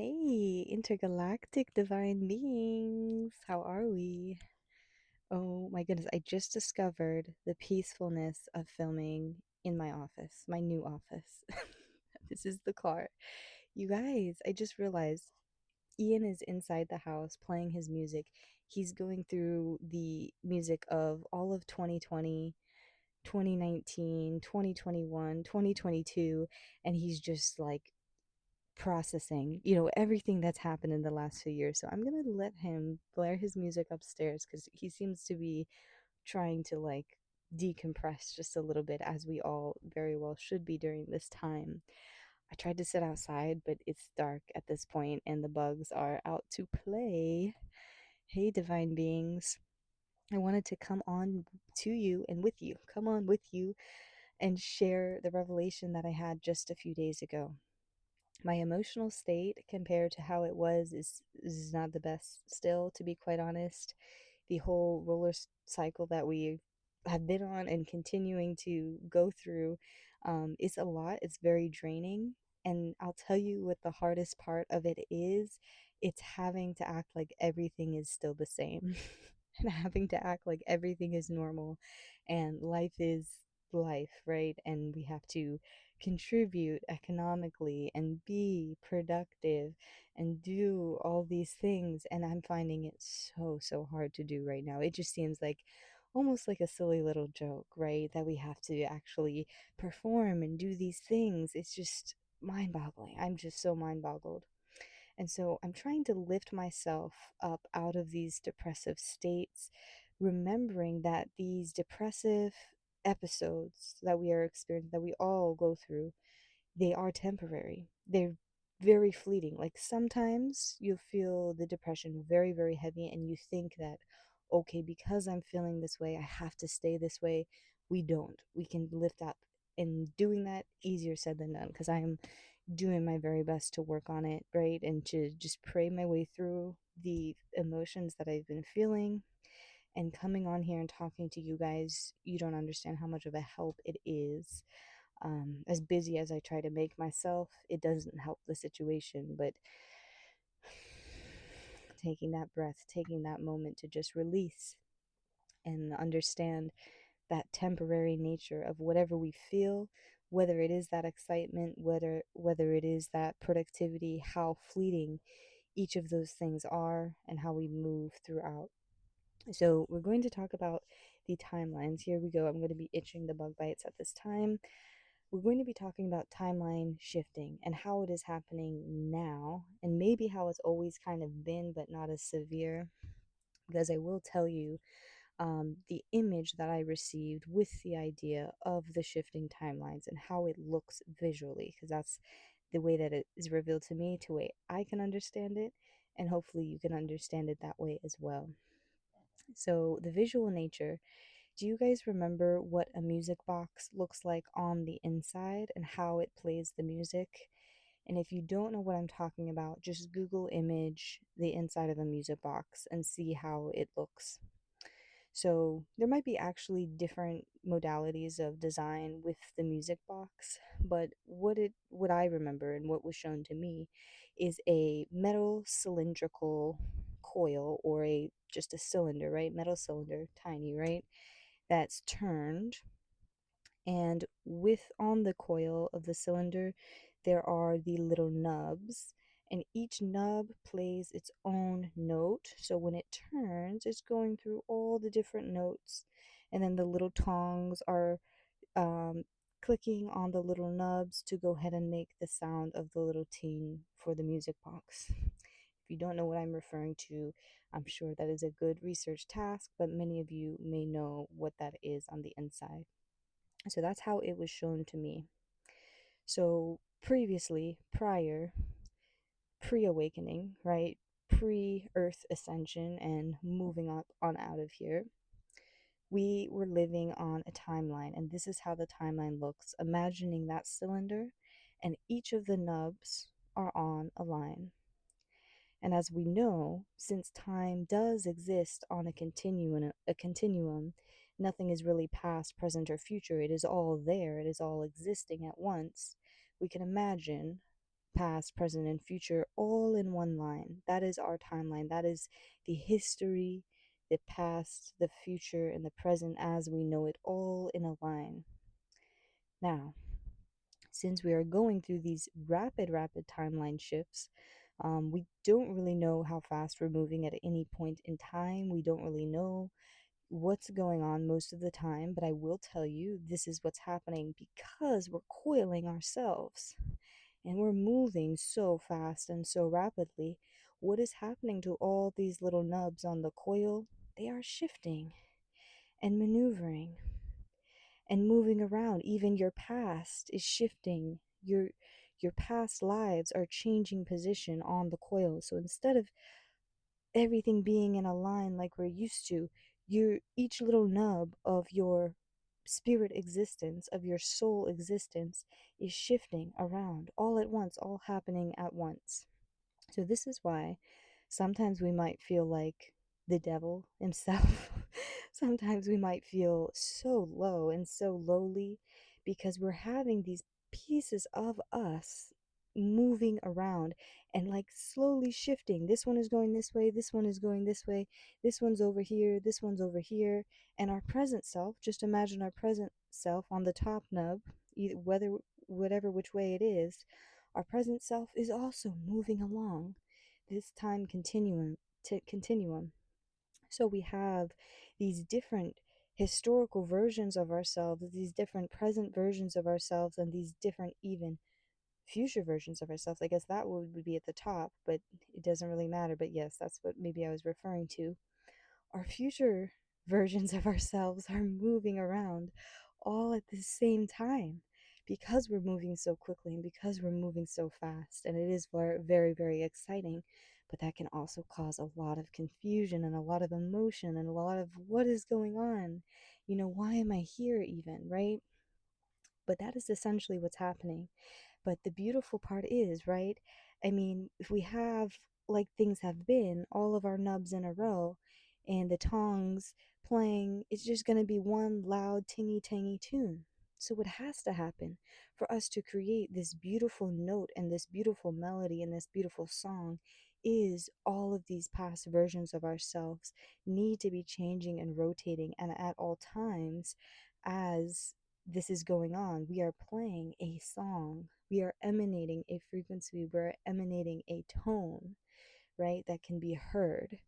Hey, intergalactic divine beings, how are we? Oh my goodness, I just discovered the peacefulness of filming in my office, my new office. This is the car. You guys, I just realized Ian is inside the house playing his music. He's going through the music of all of 2020, 2019, 2021, 2022, and he's just like processing, everything that's happened in the last few years. So I'm gonna let him blare his music upstairs because he seems to be trying to like decompress just a little bit, as we all very well should be during this time. I tried to sit outside, but it's dark at this point and the bugs are out to play. Hey, divine beings. I wanted to come on to you and with you, come on with you and share the revelation that I had just a few days ago. My emotional state compared to how it was is not the best still, to be quite honest. The whole cycle that we have been on and continuing to go through is a lot. It's very draining. And I'll tell you what the hardest part of it is. It's having to act like everything is still the same and having to act like everything is normal and life is life, right? And we have to contribute economically and be productive and do all these things. And I'm finding it so hard to do right now. It just seems like almost like a silly little joke, right? That we have to actually perform and do these things. It's just mind boggling. I'm just so mind boggled. And so I'm trying to lift myself up out of these depressive states, remembering that these depressive episodes that we are experiencing, that we all go through, they are temporary. They're very fleeting. Like sometimes you feel the depression very heavy, and you think that, okay, because I'm feeling this way, I have to stay this way. We don't. We can lift up. And doing that, easier said than done, because I'm doing my very best to work on it, right? And to just pray my way through the emotions that I've been feeling. And coming on here and talking to you guys, you don't understand how much of a help it is. As busy as I try to make myself, it doesn't help the situation. But taking that breath, taking that moment to just release and understand that temporary nature of whatever we feel, whether it is that excitement, whether it is that productivity, how fleeting each of those things are and how we move throughout. So we're going to talk about the timelines. Here we go. I'm going to be itching the bug bites at this time. We're going to be talking about timeline shifting and how it is happening now, and maybe how it's always kind of been, but not as severe. Because I will tell you, the image that I received with the idea of the shifting timelines and how it looks visually, because that's the way that it is revealed to me, to way I can understand it, and hopefully you can understand it that way as well. So, the visual nature, do you guys remember what a music box looks like on the inside and how it plays the music? And if you don't know what I'm talking about, just Google image the inside of a music box and see how it looks. So there might be actually different modalities of design with the music box, but what I remember and what was shown to me is a metal cylindrical coil, or a just a cylinder, right? Metal cylinder, tiny, right? That's turned, and with on the coil of the cylinder there are the little nubs, and each nub plays its own note. So when it turns, it's going through all the different notes, and then the little tongs are um, clicking on the little nubs to go ahead and make the sound of the little ting for the music box. If you don't know what I'm referring to, I'm sure that is a good research task, but many of you may know what that is on the inside. So that's how it was shown to me. So previously, pre awakening, right? Pre Earth ascension and moving up on out of here, we were living on a timeline, and this is how the timeline looks. Imagining that cylinder, and each of the nubs are on a line. And as we know, since time does exist on a continuum, nothing is really past, present, or future. It is all there. It is all existing at once. We can imagine past, present, and future all in one line. That is our timeline. That is the history, the past, the future, and the present as we know it, all in a line. Now, since we are going through these rapid timeline shifts, we don't really know how fast we're moving at any point in time. We don't really know what's going on most of the time, but I will tell you this is what's happening because we're coiling ourselves and we're moving so fast and so rapidly. What is happening to all these little nubs on the coil? They are shifting and maneuvering and moving around. Even your past is shifting. Your past lives are changing position on the coil. So instead of everything being in a line like we're used to, your each little nub of your spirit existence, of your soul existence, is shifting around all at once, all happening at once. So this is why sometimes we might feel like the devil himself. Sometimes we might feel so low and so lowly because we're having these pieces of us moving around and like slowly shifting. This one is going this way, this one is going this way, this one's over here, this one's over here. And our present self, just imagine our present self on the top nub, either whether whatever which way it is, our present self is also moving along this time continuum. So we have these different historical versions of ourselves, these different present versions of ourselves, and these different even future versions of ourselves. I guess that would be at the top, but it doesn't really matter. But yes, that's what maybe I was referring to. Our future versions of ourselves are moving around all at the same time because we're moving so quickly and because we're moving so fast. And it is very exciting. But that can also cause a lot of confusion and a lot of emotion and a lot of what is going on? Why am I here, even, right? But that is essentially what's happening. But the beautiful part is, right? I mean, if we have, like things have been, all of our nubs in a row and the tongs playing, it's just going to be one loud tingy tangy tune. So, what has to happen for us to create this beautiful note and this beautiful melody and this beautiful song is all of these past versions of ourselves need to be changing and rotating, and at all times, as this is going on, we are playing a song, we are emanating a frequency, we're emanating a tone, right, that can be heard,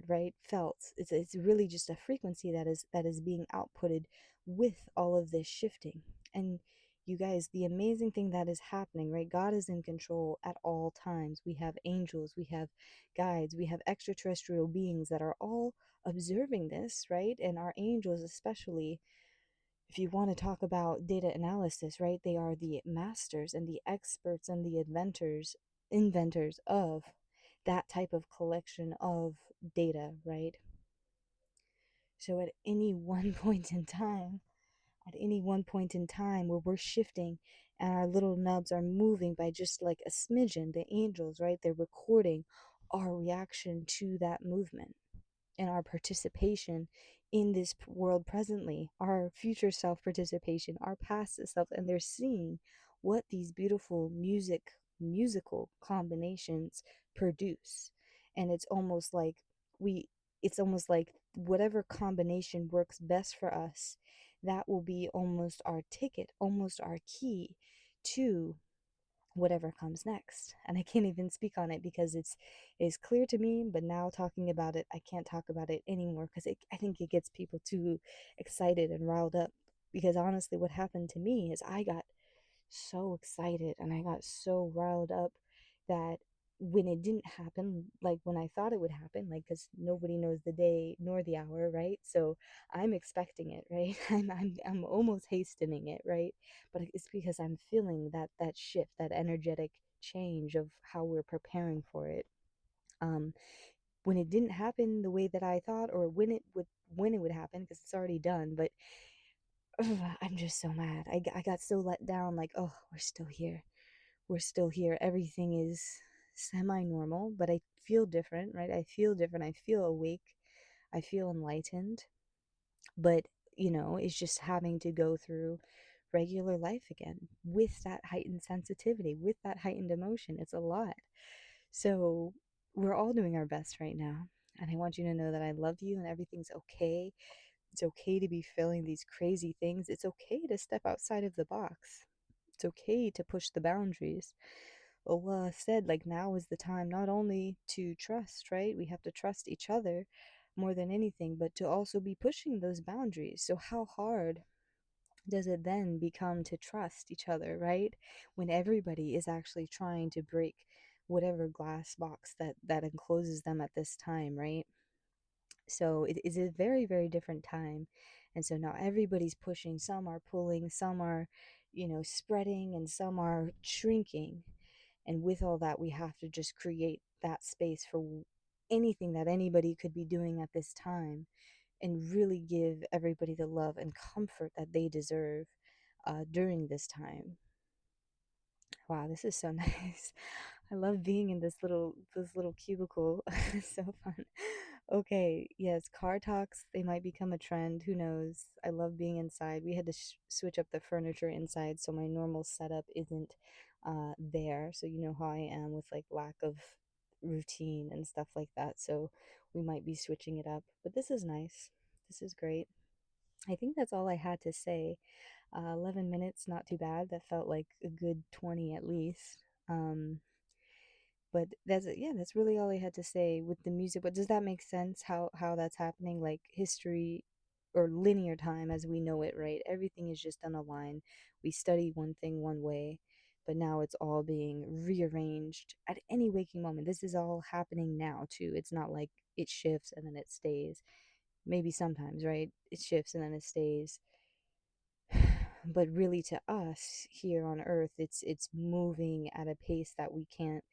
right, felt. It's really just a frequency that is being outputted with all of this shifting. And you guys, the amazing thing that is happening, right, God is in control at all times. We have angels, we have guides, we have extraterrestrial beings that are all observing this, right? And our angels especially, if you want to talk about data analysis, right, they are the masters and the experts and the inventors of that type of collection of data, right? So at any one point in time where we're shifting and our little nubs are moving by just like a smidgen, the angels, right, they're recording our reaction to that movement and our participation in this world presently, our future self participation, our past self, and they're seeing what these beautiful musical combinations produce. And we it's almost like whatever combination works best for us, that will be almost our ticket, almost our key to whatever comes next. And I can't even speak on it because it's clear to me, but now talking about it, I can't talk about it anymore because I think it gets people too excited and riled up. Because honestly, what happened to me is I got so excited and I got so riled up that when it didn't happen, like when I thought it would happen, like because nobody knows the day nor the hour, right? So I'm expecting it, right? I'm almost hastening it, right? But it's because I'm feeling that shift, that energetic change of how we're preparing for it. Um, when it didn't happen the way that I thought, or when it would happen, because it's already done, but I'm just so mad. I got so let down. Like, oh, we're still here. We're still here. Everything is semi normal, but I feel different, right? I feel different. I feel awake. I feel enlightened. But, it's just having to go through regular life again with that heightened sensitivity, with that heightened emotion. It's a lot. So we're all doing our best right now. And I want you to know that I love you and everything's okay. It's okay to be feeling these crazy things. It's okay to step outside of the box. It's okay to push the boundaries. Allah said, like, now is the time not only to trust, right? We have to trust each other more than anything, but to also be pushing those boundaries. So, how hard does it then become to trust each other, right? When everybody is actually trying to break whatever glass box that encloses them at this time, right? So it is a very, very different time. And so now everybody's pushing, some are pulling, some are, spreading, and some are shrinking. And with all that, we have to just create that space for anything that anybody could be doing at this time and really give everybody the love and comfort that they deserve during this time. Wow, this is so nice. I love being in this little cubicle. It's so fun. Okay, yes, car talks, they might become a trend. Who knows? I love being inside. We had to switch up the furniture inside, so my normal setup isn't there. So you know how I am with like lack of routine and stuff like that. So we might be switching it up. But this is nice. This is great. I think that's all I had to say. 11 minutes, not too bad. That felt like a good 20 at least. Um, but yeah, that's really all I had to say with the music. But does that make sense how that's happening? Like history or linear time as we know it, right? Everything is just on a line. We study one thing one way, but now it's all being rearranged at any waking moment. This is all happening now too. It's not like it shifts and then it stays. Maybe sometimes, right? It shifts and then it stays, but really to us here on earth, it's moving at a pace that we can't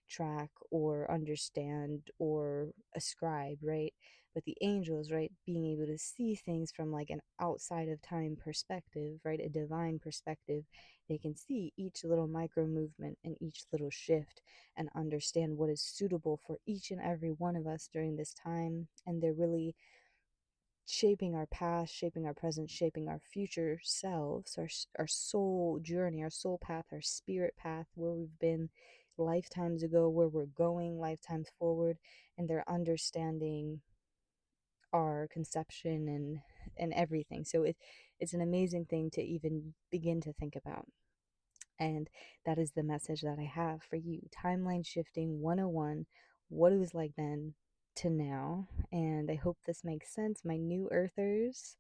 track or understand or ascribe, right? But the angels, right, being able to see things from like an outside of time perspective, right, a divine perspective, they can see each little micro movement and each little shift and understand what is suitable for each and every one of us during this time. And they're really shaping our past, shaping our present, shaping our future selves, our soul journey, our soul path, our spirit path, where we've been lifetimes ago, where we're going lifetimes forward, and they're understanding our conception and everything. So it's an amazing thing to even begin to think about. And that is the message that I have for you. Timeline shifting 101, what it was like then to now. And I hope this makes sense. My new earthers,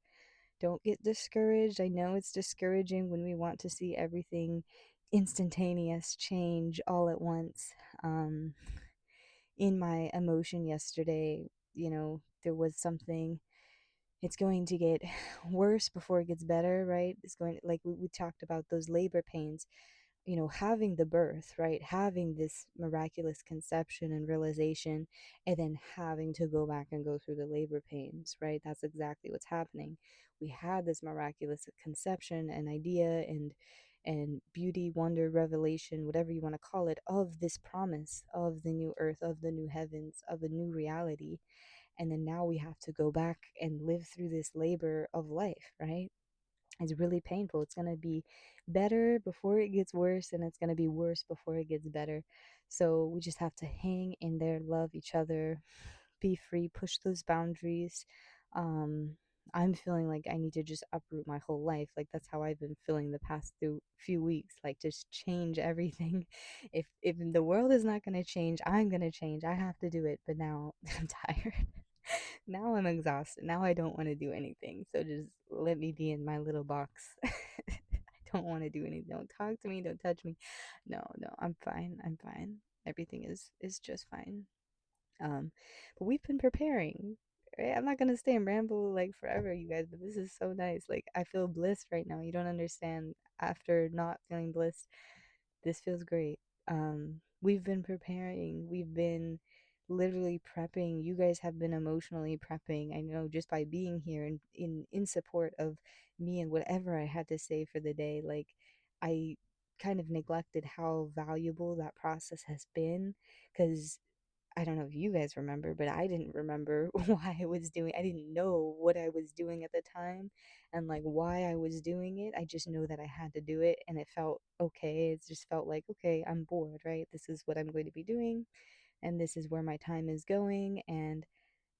don't get discouraged. I know it's discouraging when we want to see everything instantaneous change all at once. Um, in my emotion yesterday, there was something. It's going to get worse before it gets better, right? It's going, like we talked about those labor pains, having the birth, right? Having this miraculous conception and realization, and then having to go back and go through the labor pains, right? That's exactly what's happening. We had this miraculous conception and idea and beauty, wonder, revelation, whatever you want to call it, of this promise of the new earth, of the new heavens, of a new reality. And then now we have to go back and live through this labor of life, right? It's really painful. It's going to be better before it gets worse, and it's going to be worse before it gets better. So we just have to hang in there, love each other, be free, push those boundaries. Um, I'm feeling like I need to just uproot my whole life. Like that's how I've been feeling the past few weeks. Like just change everything. If the world is not going to change, I'm going to change. I have to do it. But now I'm tired. Now I'm exhausted. Now I don't want to do anything. So just let me be in my little box. I don't want to do anything. Don't talk to me. Don't touch me. No, no, I'm fine. I'm fine. Everything is just fine. But we've been preparing. Right? I'm not gonna stay and ramble like forever, you guys, but this is so nice. Like I feel blissed right now. You don't understand. After not feeling blissed, this feels great. We've been preparing. We've been literally prepping. You guys have been emotionally prepping. I know just by being here and in support of me and whatever I had to say for the day. Like I kind of neglected how valuable that process has been because I don't know if you guys remember, but I didn't remember why I was doing. I didn't know what I was doing at the time and like why I was doing it. I just know that I had to do it and it felt okay. It just felt like, okay, I'm bored, right? This is what I'm going to be doing and this is where my time is going, and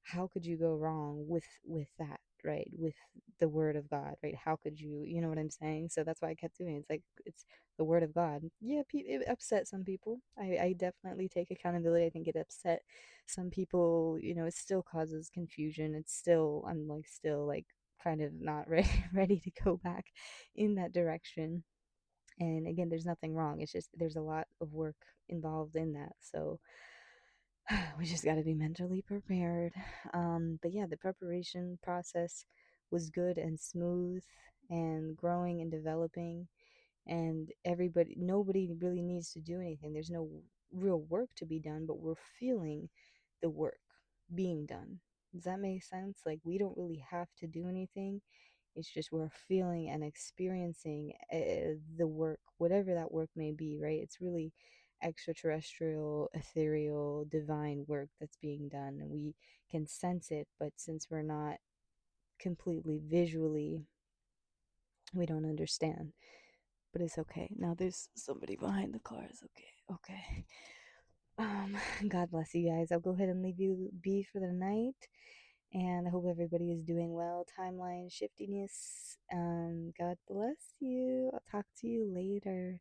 how could you go wrong with that, right? With the word of God, right? How could you, you know what I'm saying? So that's why I kept doing it. It's like it's the word of God. Yeah, it upset some people. I definitely take accountability. I think it upset some people. You know, it still causes confusion. It's still, I'm like still like kind of not ready to go back in that direction. And again, there's nothing wrong. It's just there's a lot of work involved in that. So we just got to be mentally prepared. But yeah, the preparation process was good and smooth and growing and developing. And everybody, nobody really needs to do anything. There's no real work to be done, but we're feeling the work being done. Does that make sense? Like, we don't really have to do anything. It's just we're feeling and experiencing the work, whatever that work may be, right? It's really extraterrestrial, ethereal, divine work that's being done, and we can sense it, but since we're not completely visually, we don't understand. But it's okay. Now there's somebody behind the cars. Okay, okay. Um, God bless you guys. I'll go ahead and leave you be for the night. And I hope everybody is doing well. Timeline shiftiness. God bless you. I'll talk to you later.